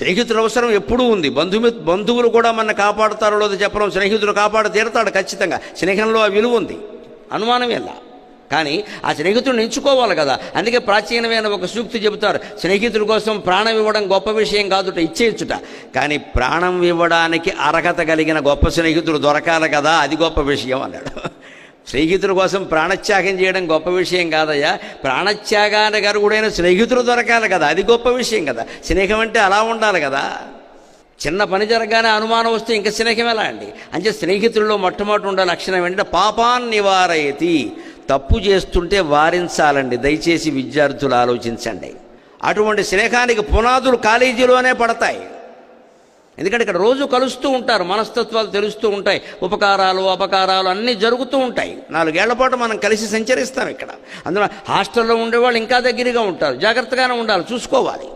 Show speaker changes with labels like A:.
A: స్నేహితుల అవసరం ఎప్పుడూ ఉంది. బంధువులు కూడా మన కాపాడుతారో లేదో చెప్పడం, స్నేహితుడు కాపాడు తీరుతాడు ఖచ్చితంగా. స్నేహంలో ఆ విలువ ఉంది, అనుమానమేలా. కానీ ఆ స్నేహితుడిని ఎంచుకోవాలి కదా. అందుకే ప్రాచీనమైన ఒక సూక్తి చెబుతారు, స్నేహితుడి కోసం ప్రాణం ఇవ్వడం గొప్ప విషయం కాదుట, ఇచ్చేయచ్చుట. కానీ ప్రాణం ఇవ్వడానికి అర్హత కలిగిన గొప్ప స్నేహితుడు దొరకాలి కదా, అది గొప్ప విషయం అన్నాడు. స్నేహితుడి కోసం ప్రాణత్యాగం చేయడం గొప్ప విషయం కాదయ్యా, ప్రాణత్యాగానికి అర్హుడైన స్నేహితుడు దొరకాలి కదా, అది గొప్ప విషయం కదా. స్నేహం అంటే అలా ఉండాలి కదా. చిన్న పని జరగానే అనుమానం వస్తే ఇంకా స్నేహం ఎలా అండి? అంటే స్నేహితుల్లో మొట్టమొదటి ఉండే లక్షణం ఏంటంటే పాపాన్ నివారయతి, తప్పు చేస్తుంటే వారించాలండి. దయచేసి విద్యార్థులు ఆలోచించండి. అటువంటి స్నేహానికి పునాదులు కాలేజీలోనే పడతాయి. ఎందుకంటే ఇక్కడ రోజు కలుస్తూ ఉంటారు, మనస్తత్వాలు తెలుస్తూ ఉంటాయి, ఉపకారాలు అపకారాలు అన్నీ జరుగుతూ ఉంటాయి. 4 ఏళ్ల పాటు మనం కలిసి సంచరిస్తాం ఇక్కడ. అందులో హాస్టల్లో ఉండేవాళ్ళు ఇంకా దగ్గరగా ఉంటారు. జాగ్రత్తగానే ఉండాలి, చూసుకోవాలి.